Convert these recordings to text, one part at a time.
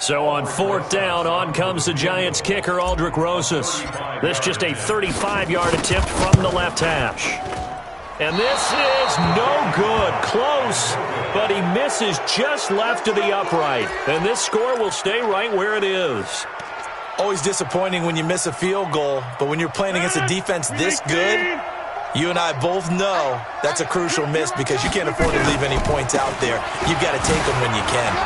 So on 4th down, on comes the Giants kicker, Aldrich Rosas. This just a 35-yard attempt from the left hash. And this is no good. Close, but he misses just left of the upright. And this score will stay right where it is. Always disappointing when you miss a field goal, but when you're playing against a defense this good, you and I both know that's a crucial miss because you can't afford to leave any points out there. You've got to take them when you can.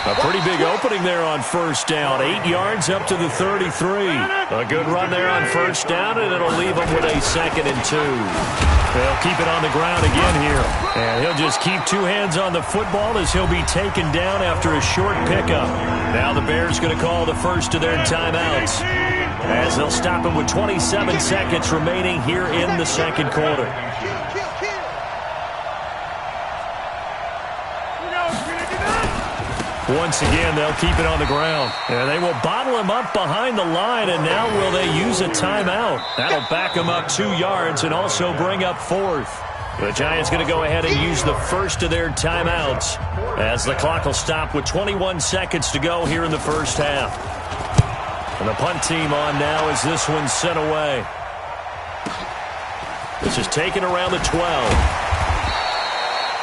A pretty big opening there on 1st down. 8 yards up to the 33. A good run there on 1st down, and it'll leave them with a 2nd and 2. They'll keep it on the ground again here. And he'll just keep 2 hands on the football as he'll be taken down after a short pickup. Now the Bears going to call the first of their timeouts, as they'll stop him with 27 seconds remaining here in the 2nd quarter. Once again, they'll keep it on the ground. And they will bottle him up behind the line, and now will they use a timeout? That'll back him up 2 yards and also bring up 4th. The Giants going to go ahead and use the first of their timeouts, as the clock will stop with 21 seconds to go here in the first half. And the punt team on now as this one's sent away. This is taken around the 12.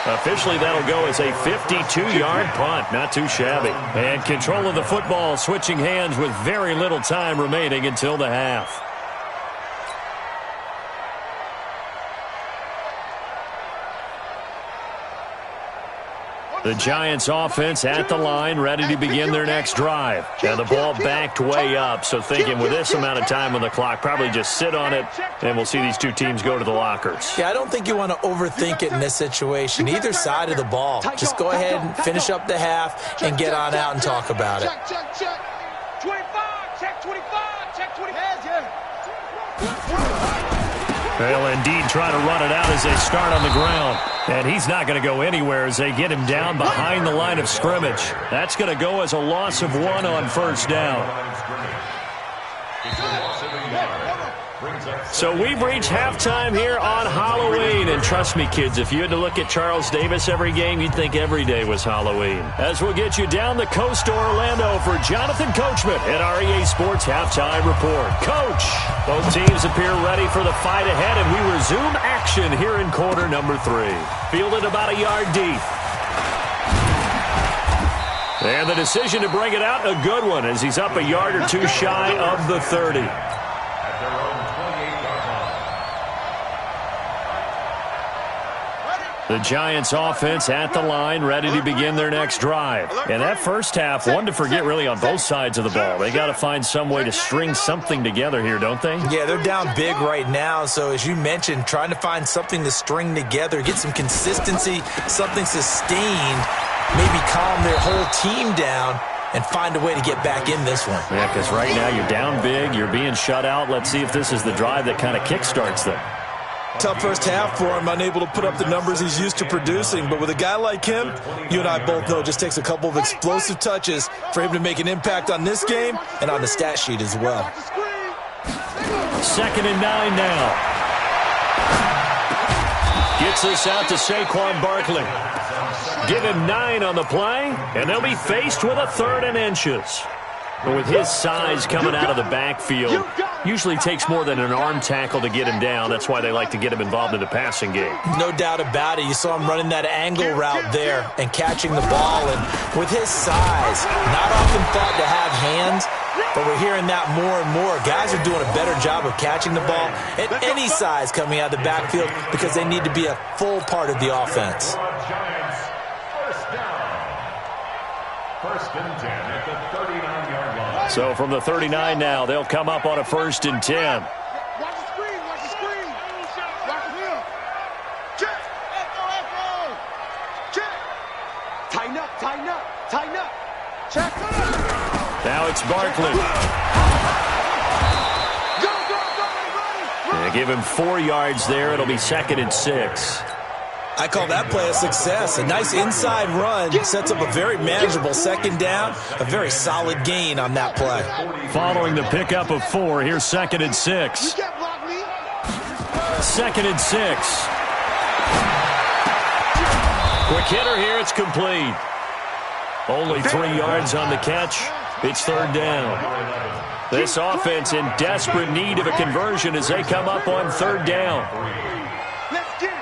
Officially, that'll go as a 52-yard punt. Not too shabby. And control of the football, switching hands with very little time remaining until the half. The Giants offense at the line, ready to begin their next drive. And the ball backed way up, so thinking with this amount of time on the clock, probably just sit on it, and we'll see these two teams go to the lockers. Yeah, I don't think you want to overthink it in this situation. Either side of the ball. Just go ahead and finish up the half and get on out and talk about it. Check. 25, check 25, check 25. They'll indeed try to run it out as they start on the ground. And he's not going to go anywhere as they get him down behind the line of scrimmage. That's going to go as a loss of 1 on 1st down. So we've reached halftime here on Halloween. And trust me, kids, if you had to look at Charles Davis every game, you'd think every day was Halloween. As we'll get you down the coast to Orlando for Jonathan Coachman at our EA Sports Halftime Report. Coach, both teams appear ready for the fight ahead, and we resume action here in quarter number 3. Fielded about a yard deep. And the decision to bring it out, a good one, as he's up a yard or 2 shy of the 30. The Giants offense at the line, ready to begin their next drive. And that first half, one to forget really on both sides of the ball. They got to find some way to string something together here, don't they? Yeah, they're down big right now. So as you mentioned, trying to find something to string together, get some consistency, something sustained, maybe calm their whole team down and find a way to get back in this one. Yeah, because right now you're down big, you're being shut out. Let's see if this is the drive that kind of kickstarts them. Tough first half for him, unable to put up the numbers he's used to producing. But with a guy like him, you and I both know it just takes a couple of explosive touches for him to make an impact on this game and on the stat sheet as well. 2nd and 9 now. Gets this out to Saquon Barkley. Give him 9 on the play, and they'll be faced with a 3rd and inches. But with his size coming out of the backfield, usually takes more than an arm tackle to get him down. That's why they like to get him involved in the passing game. No doubt about it. You saw him running that angle route there and catching the ball. And with his size, not often thought to have hands, but we're hearing that more and more. Guys are doing a better job of catching the ball at any size coming out of the backfield because they need to be a full part of the offense. First and 10 at the 39-yard line. So from the 39 now, they'll come up on a 1st and 10. Watch the screen, watch the screen. Watch him. Check. Echo. Check. Tighten up. Check. Now it's Barkley. Go. They give him 4 yards there. It'll be 2nd and 6. I call that play a success. A nice inside run sets up a very manageable 2nd down, a very solid gain on that play. Following the pickup of 4, here's 2nd and 6. 2nd and 6. Quick hitter here, it's complete. Only 3 yards on the catch. It's third down. This offense in desperate need of a conversion as they come up on third down. Let's get it.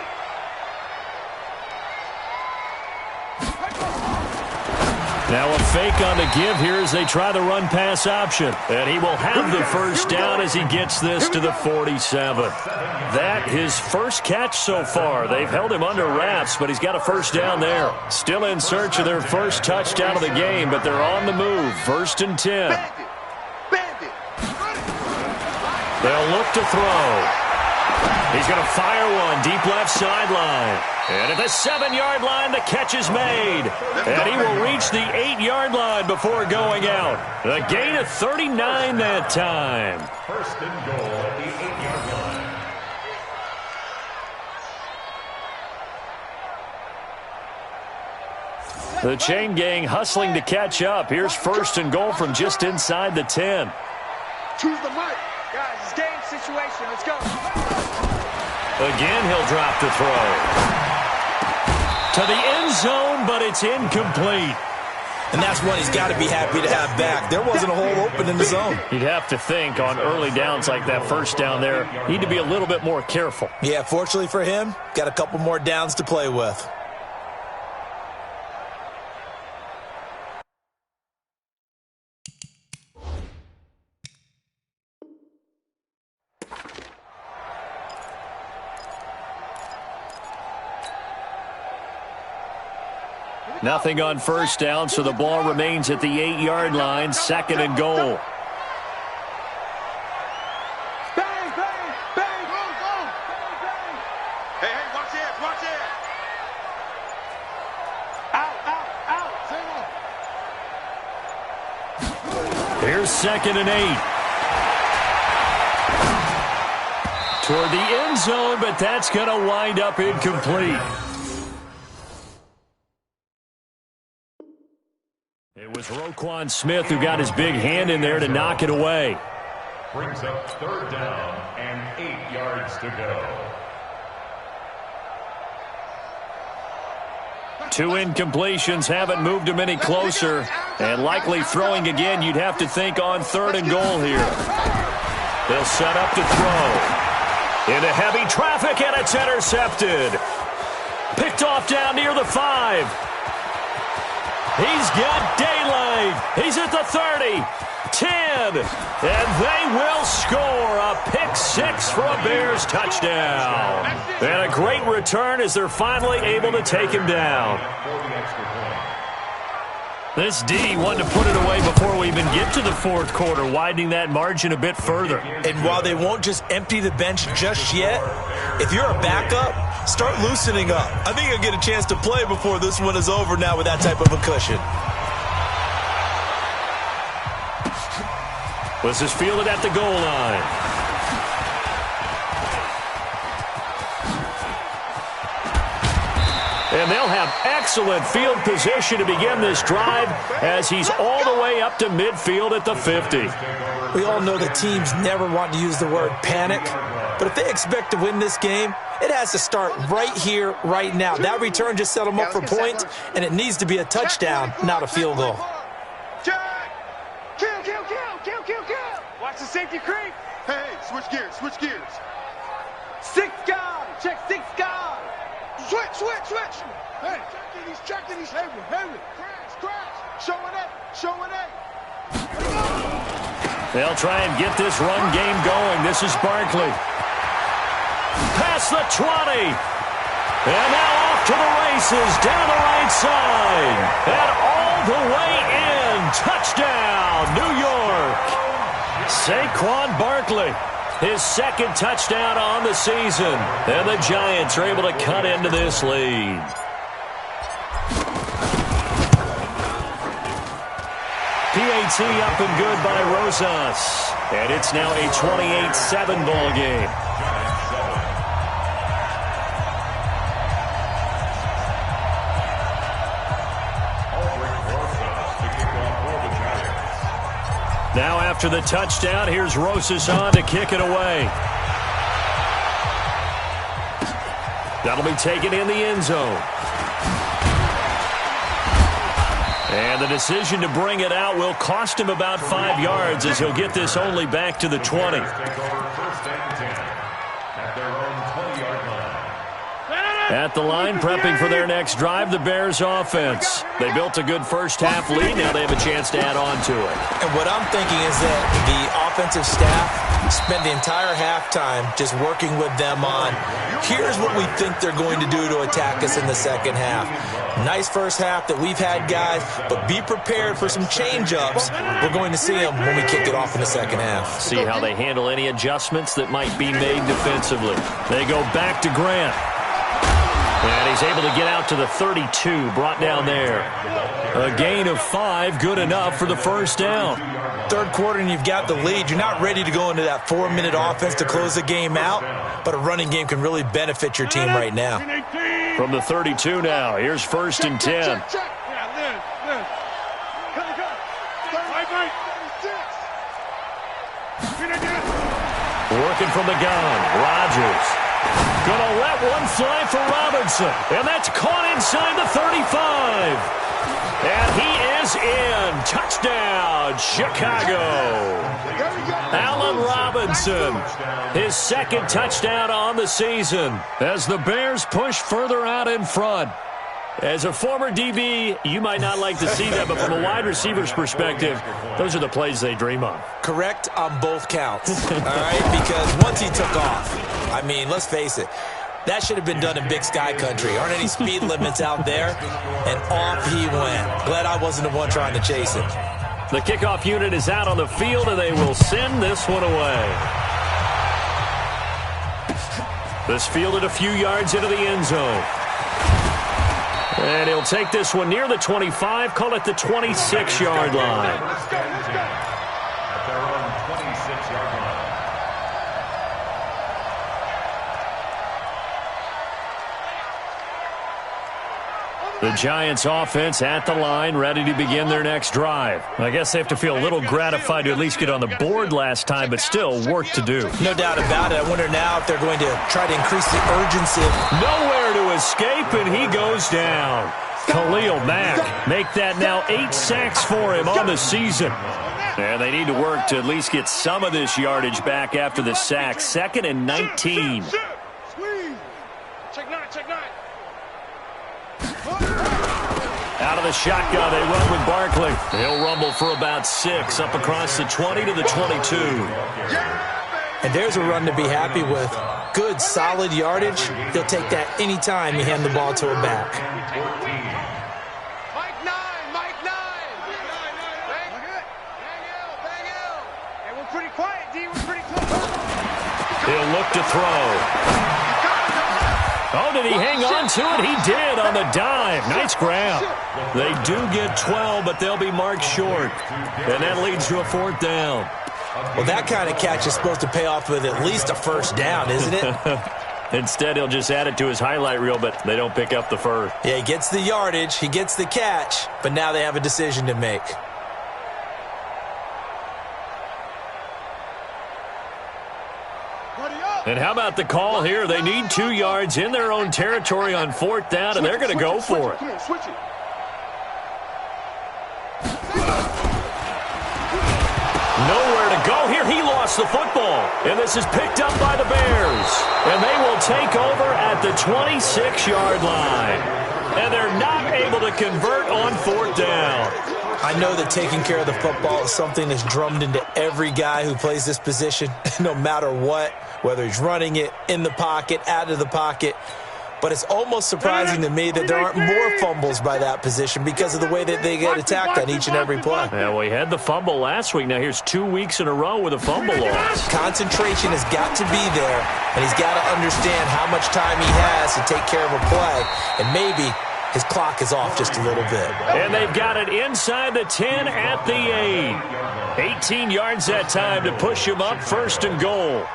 Now a fake on the give here as they try the run-pass option. And he will have the first down as he gets this to the 47. That his first catch so far. They've held him under wraps, but he's got a first down there. Still in search of their first touchdown of the game, but they're on the move. First and 10. They'll look to throw. He's going to fire one deep left sideline. And at the 7-yard line, the catch is made. And he will reach the 8-yard line before going out. A gain of 39 that time. First and goal at the 8-yard line. The chain gang hustling to catch up. Here's first and goal from just inside the 10. Choose the mic. Guys, it's game situation. Let's go. Again, he'll drop the throw. To the end zone, but it's incomplete. And that's one he's got to be happy to have back. There wasn't a hole open in the zone. You'd have to think on early downs like that first down there, need to be a little bit more careful. Yeah, fortunately for him, got a couple more downs to play with. Nothing on first down, so the ball remains at the 8-yard line, second and goal. Bang, bang, bang, go, go, bang, bang. Hey, watch it, watch it. Out. Say Here's second and 8. Toward the end zone, but that's going to wind up incomplete. It was Roquan Smith who got his big hand in there to knock it away. Brings up third down and 8 yards to go. 2 incompletions haven't moved him any closer. And likely throwing again, you'd have to think on third and goal here. They'll set up to throw. Into heavy traffic, and it's intercepted. Picked off down near the 5. He's got daylight. He's at the 30, 10, and they will score a pick-6 for a Bears touchdown. And a great return as they're finally able to take him down. This D wanted to put it away before we even get to the fourth quarter, widening that margin a bit further. And while they won't just empty the bench just yet, if you're a backup, start loosening up. I think you'll get a chance to play before this one is over now with that type of a cushion. This is fielded at the goal line. And they'll have excellent field position to begin this drive as he's all the way up to midfield at the 50. We all know that teams never want to use the word panic, but if they expect to win this game, it has to start right here, right now. That return just set them up for points, and it needs to be a touchdown, not a field goal. Kill. Watch the safety creep. Hey, switch gears. 6 guard. Check 6 guard. Switch. Hey, he's checking. He's heavy. Crash. Showing it. They'll try and get this run game going. This is Barkley. Past the 20. And now off to the races down the right side. And all the way in. Touchdown, New York. Saquon Barkley. His second touchdown on the season. And the Giants are able to cut into this lead. PAT up and good by Rosas. And it's now a 28-7 ball game. Now after the touchdown, here's Rosas on to kick it away. That'll be taken in the end zone. And the decision to bring it out will cost him about 5 yards as he'll get this only back to the 20. At the line, prepping for their next drive, the Bears offense. They built a good first-half lead. Now they have a chance to add on to it. And what I'm thinking is that the offensive staff spent the entire halftime just working with them on, here's what we think they're going to do to attack us in the second half. Nice first half that we've had, guys, but be prepared for some change-ups. We're going to see them when we kick it off in the second half. See how they handle any adjustments that might be made defensively. They go back to Grant. And he's able to get out to the 32, brought down there. A gain of 5, good enough for the first down. Third quarter and you've got the lead. You're not ready to go into that 4-minute offense to close the game out, but a running game can really benefit your team right now. From the 32 now, here's 1st and 10. Working from the gun, Rodgers. Gonna let one fly for Robinson. And that's caught inside the 35. And he is in. Touchdown, Chicago. Allen Robinson, his 2nd touchdown on the season as the Bears push further out in front. As a former DB, you might not like to see that, but from a wide receiver's perspective, those are the plays they dream of. Correct on both counts, all right? Because once he took off, I mean, let's face it, that should have been done in Big Sky Country. Aren't any speed limits out there? And off he went. Glad I wasn't the one trying to chase him. The kickoff unit is out on the field, and they will send this one away. This fielded a few yards into the end zone. And he'll take this one near the 25, call it the 26-yard line. At their own 26-yard line. The Giants offense at the line, ready to begin their next drive. I guess they have to feel a little gratified to at least get on the board last time, but still work to do. No doubt about it. I wonder now if they're going to try to increase the urgency. Nowhere to escape, and he goes down. Khalil Mack make that now 8 sacks for him on the season. And they need to work to at least get some of this yardage back after the sack. 2nd and 19. Check nine, check nine. Out of the shotgun, they run with Barkley. He'll rumble for about 6, up across the 20 to the 22. And there's a run to be happy with. Good, solid yardage. He'll take that any time you hand the ball to a back. Mike 9, Mike 9. Bang out. Hey, we're pretty quiet, D. We're pretty close. He'll look to throw. Oh, did he hang on to it? He did on the dive. Nice grab. They do get 12, but they'll be marked short. And that leads to a 4th down. Well, that kind of catch is supposed to pay off with at least a first down, isn't it? Instead, he'll just add it to his highlight reel, but they don't pick up the first. Yeah, he gets the yardage, he gets the catch, but now they have a decision to make. And how about the call here? They need 2 yards in their own territory on 4th down, and they're going to go for it. Switch it. Nowhere to go here. He lost the football, and this is picked up by the Bears. And they will take over at the 26-yard line. And they're not able to convert on 4th down. I know that taking care of the football is something that's drummed into every guy who plays this position, no matter what, whether he's running it, in the pocket, out of the pocket. But it's almost surprising to me that there aren't more fumbles by that position because of the way that they get attacked on each and every play. Yeah, we had the fumble last week. Now here's 2 weeks in a row with a fumble loss. Concentration has got to be there, and he's got to understand how much time he has to take care of a play, and maybe his clock is off just a little bit. And they've got it inside the 10 at the 8. 18 yards that time to push him up, 1st and goal.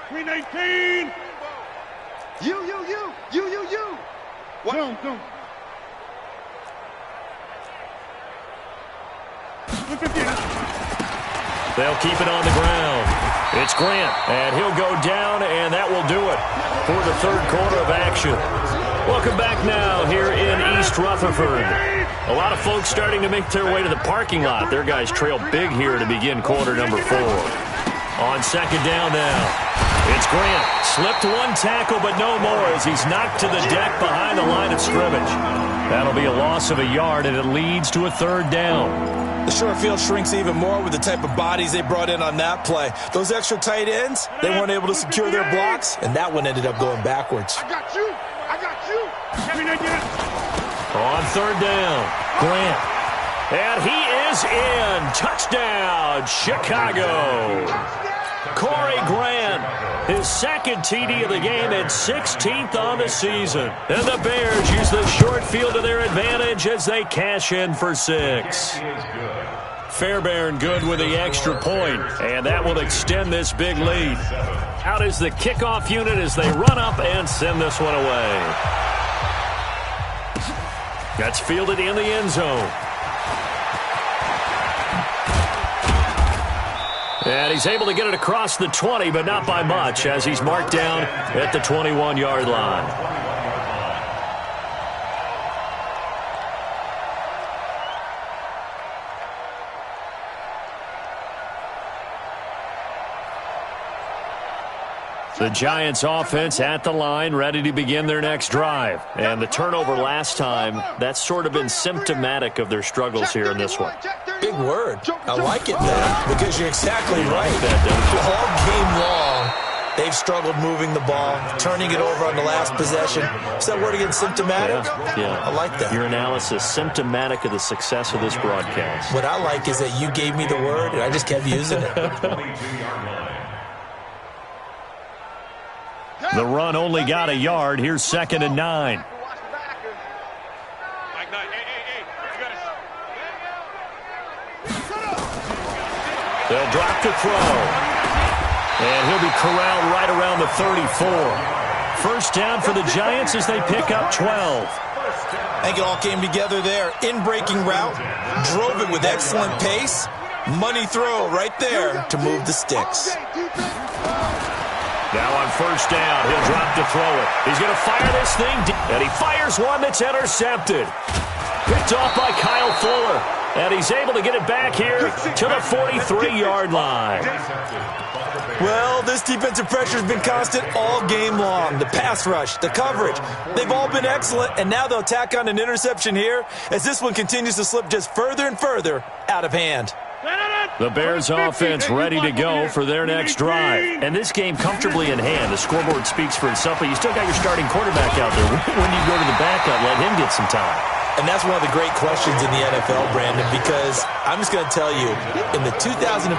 Green 18. You. What? Don't. They'll keep it on the ground. It's Grant, and he'll go down, and that will do it for the third quarter of action. Welcome back now here in East Rutherford. A lot of folks starting to make their way to the parking lot. Their guys trail big here to begin quarter number 4. On second down now, it's Grant. Slipped one tackle, but no more as he's knocked to the deck behind the line of scrimmage. That'll be a loss of a yard, and it leads to a third down. The short field shrinks even more with the type of bodies they brought in on that play. Those extra tight ends, they weren't able to secure their blocks, and that one ended up going backwards. I got you. I got you. On third down, Grant. And he is in. Touchdown, Chicago. Corey Grant, his second TD of the game and 16th on the season. And the Bears use the short field to their advantage as they cash in for 6. Fairbairn good with the extra point, and that will extend this big lead. Out is the kickoff unit as they run up and send this one away. That's fielded in the end zone. And he's able to get it across the 20, but not by much, as he's marked down at the 21-yard line. The Giants offense at the line, ready to begin their next drive. And the turnover last time, that's sort of been symptomatic of their struggles here in this one. Big word. I like it, man, because you're exactly right. That, all game long, they've struggled moving the ball, turning it over on the last possession. Is that word again, symptomatic? Yeah. I like that. Your analysis, symptomatic of the success of this broadcast. What I like is that you gave me the word, and I just kept using it. The run only got a yard. Here's 2nd and 9. They'll drop to throw. And he'll be corralled right around the 34. First down for the Giants as they pick up 12. I think it all came together there. In-breaking route, drove it with excellent pace. Money throw right there to move the sticks. Now on first down, he'll drop to throw it. He's going to fire this thing, and he fires one that's intercepted. Picked off by Kyle Fuller, and he's able to get it back here to the 43-yard line. Well, this defensive pressure has been constant all game long. The pass rush, the coverage, they've all been excellent, and now they'll tack on an interception here as this one continues to slip just further and further out of hand. The Bears offense ready to go for their next drive. And this game comfortably in hand. The scoreboard speaks for itself, but you still got your starting quarterback out there. When do you go to the backup, let him get some time? And that's one of the great questions in the NFL, Brandon, because I'm just going to tell you, in the 2015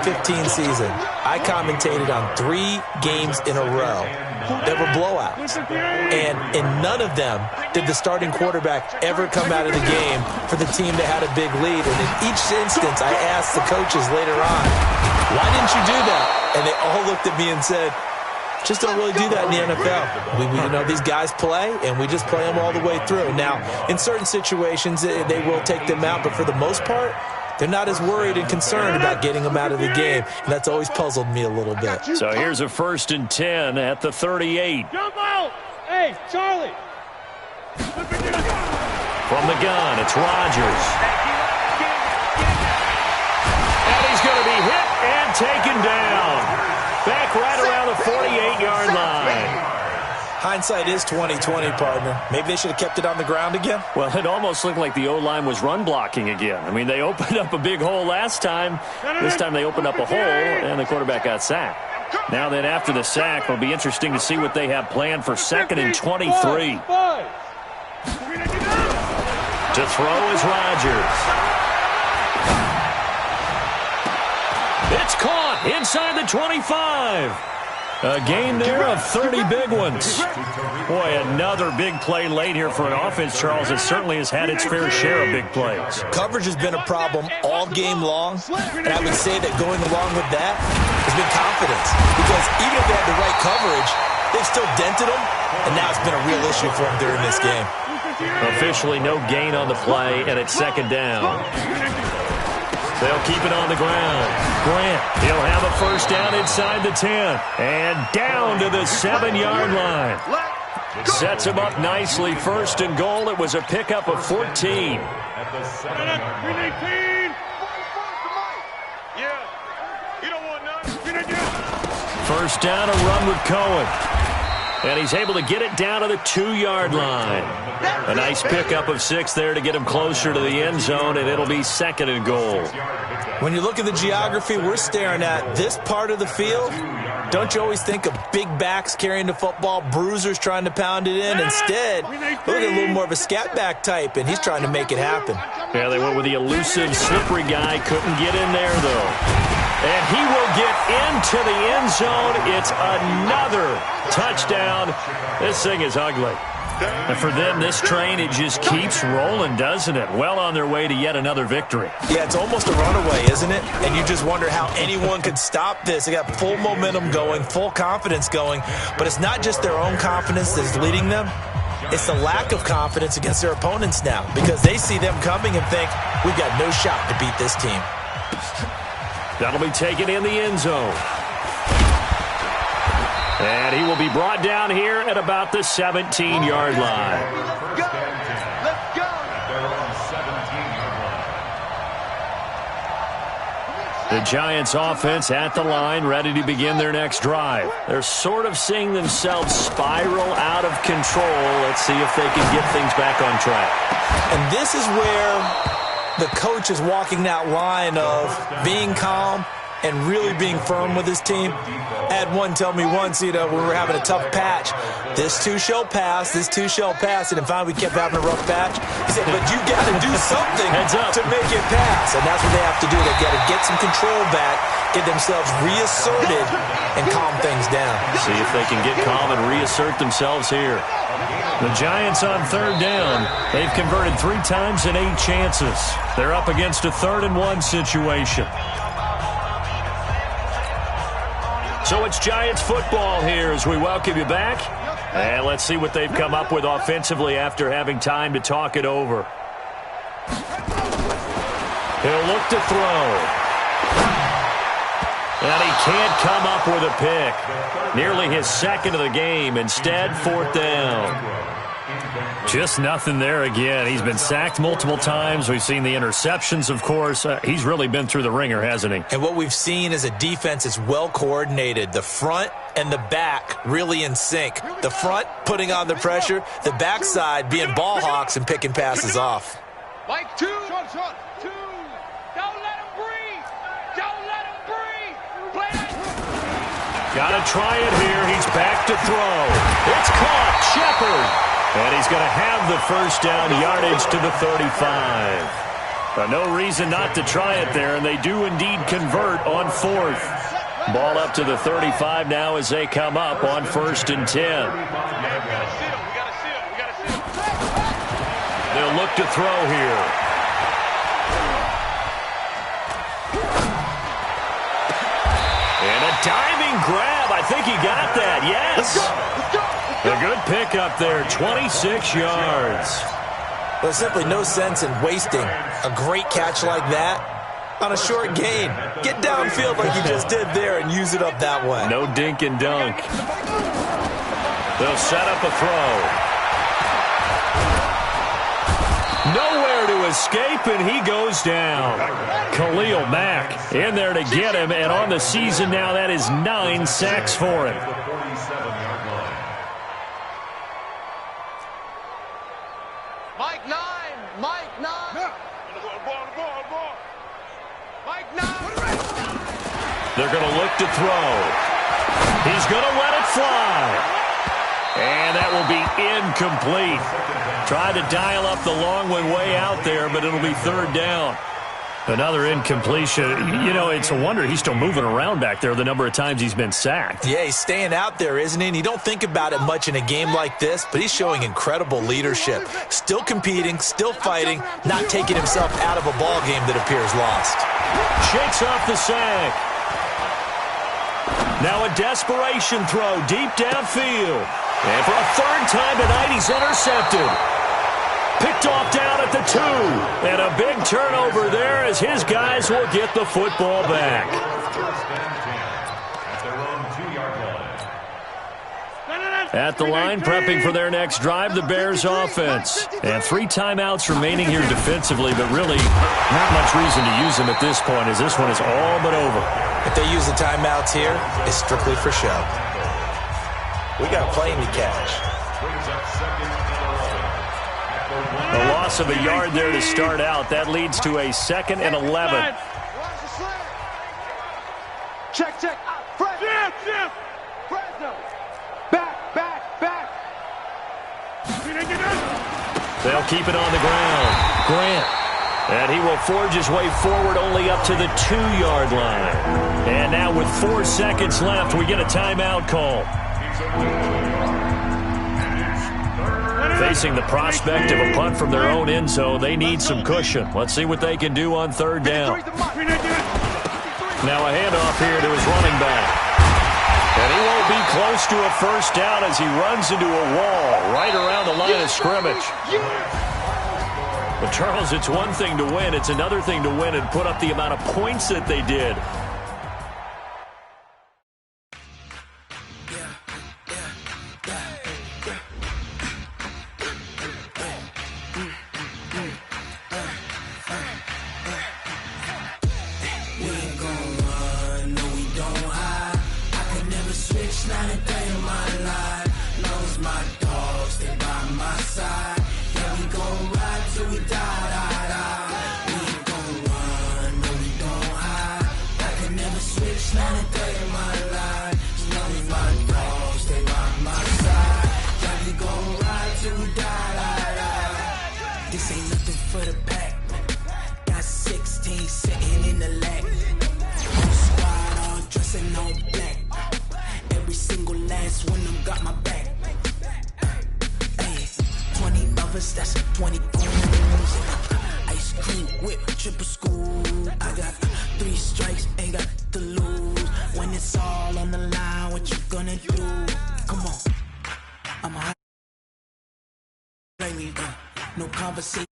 season, I commentated on 3 games in a row that were blowouts. And in none of them did the starting quarterback ever come out of the game for the team that had a big lead. And in each instance, I asked the coaches later on, why didn't you do that? And they all looked at me and said, just don't really do that in the NFL. You know, these guys play, and we just play them all the way through. Now, in certain situations, they will take them out, but for the most part, they're not as worried and concerned about getting them out of the game, and that's always puzzled me a little bit. So here's a 1st and 10 at the 38. Jump out! Hey, Charlie! From the gun, it's Rodgers. And he's going to be hit and taken down. Back right around the 48-yard line. Hindsight is 20/20, partner. Maybe they should have kept it on the ground again. Well, it almost looked like the O-line was run blocking again. I mean, they opened up a big hole last time. This time they opened up a hole, and the quarterback got sacked. Now then, after the sack, it'll be interesting to see what they have planned for 2nd and 23. To throw is Rodgers. It's caught inside the 25. A game there of 30 big ones. Boy, another big play late here for an offense, Charles, that certainly has had its fair share of big plays. Coverage has been a problem all game long, and I would say that going along with that has been confidence. Because even if they had the right coverage, they've still dented them, and now it's been a real issue for them during this game. Officially no gain on the play, and it's 2nd down. They'll keep it on the ground. Grant, he'll have a first down inside the 10. And down to the 7-yard line. Sets him up nicely. First and goal. It was a pickup of 14. At the 7-yard line. First down, a run with Cohen. And he's able to get it down to the 2-yard line. A nice pickup of 6 there to get him closer to the end zone, and it'll be second and goal. When you look at the geography we're staring at, this part of the field, don't you always think of big backs carrying the football, bruisers trying to pound it in? Instead, look at a little more of a scat back type, and he's trying to make it happen. Yeah, they went with the elusive, slippery guy. Couldn't get in there, though. And he will get into the end zone. It's another touchdown. This thing is ugly. And for them, this train, it just keeps rolling, doesn't it? Well on their way to yet another victory. Yeah, it's almost a runaway, isn't it? And you just wonder how anyone could stop this. They got full momentum going, full confidence going. But it's not just their own confidence that's leading them. It's the lack of confidence against their opponents now, because they see them coming and think, we've got no shot to beat this team. That'll be taken in the end zone. And he will be brought down here at about the 17-yard line. Let's go! The Giants offense at the line, ready to begin their next drive. They're sort of seeing themselves spiral out of control. Let's see if they can get things back on track. And this is where the coach is walking that line of being calm and really being firm with his team. I had one tell me once, when we were having a tough patch, this too shall pass, this too shall pass, and finally we kept having a rough patch. He said, but you got to do something to make it pass, and that's what they have to do. They got to get some control back, get themselves reasserted, and calm things down. See if they can get calm and reassert themselves here. The Giants on third down. They've converted 3 times in 8 chances. They're up against a 3rd-and-1 situation. So it's Giants football here as we welcome you back. And let's see what they've come up with offensively after having time to talk it over. He'll look to throw. And he can't come up with a pick. Nearly his 2nd of the game. Instead, 4th down. Just nothing there again. He's been sacked multiple times. We've seen the interceptions, of course. He's really been through the ringer, hasn't he? And what we've seen is a defense that's well coordinated. The front and the back really in sync. The front putting on the pressure. The backside being ball hawks and picking passes off. Mike, 2. Short. 2. Don't let him breathe. Don't let him breathe. Play it. Got to try it here. He's back to throw. It's caught. Shepard. And he's going to have the first down, yardage to the 35. No reason not to try it there, and they do indeed convert on 4th. Ball up to the 35 now as they come up on 1st and 10. They'll look to throw here. And a diving grab. I think he got that. Yes. Let's go. A good pickup there, 26 yards. There's simply no sense in wasting a great catch like that on a short gain. Get downfield like you just did there and use it up that way. No dink and dunk. They'll set up a throw. Nowhere to escape, and he goes down. Khalil Mack in there to get him, and on the season now, that is 9 sacks for him. Mike 9. Ball. Mike 9. They're going to look to throw. He's going to let it fly. And that will be incomplete. Tried to dial up the long one way out there, but it'll be 3rd down. Another incompletion. It's a wonder he's still moving around back there the number of times he's been sacked. Yeah, he's staying out there, isn't he? And you don't think about it much in a game like this, but he's showing incredible leadership. Still competing, still fighting, not taking himself out of a ball game that appears lost. Shakes off the sack. Now a desperation throw deep downfield. And for a 3rd time tonight, he's intercepted. Picked picked off down at the 2. And a big turnover there as his guys will get the football back. At the line, prepping for their next drive, the Bears offense. And 3 timeouts remaining here defensively, but really not much reason to use them at this point as this one is all but over. If they use the timeouts here, it's strictly for show. We got a plane to catch. A loss of a yard there to start out. That leads to a 2nd and 11. Check, check. Jim. Fresno. Back. They'll keep it on the ground. Grant. And he will forge his way forward only up to the 2-yard line. And now with 4 seconds left, we get a timeout call. Facing the prospect of a punt from their own end zone, they need some cushion. Let's see what they can do on 3rd down. Now a handoff here to his running back. And he won't be close to a 1st down as he runs into a wall right around the line of scrimmage. But, Charles, it's one thing to win. It's another thing to win and put up the amount of points that they did. This ain't nothing for the pack. Got 16 sitting in the lap. Whole squad all dressing all black. Every single last one of them got my back. Hey, 20 of us, that's 20 goons. Ice cream whip, triple scoop. I got 3 strikes, ain't got to lose. When it's all on the line, what you gonna do? Come on, I'm a no conversation.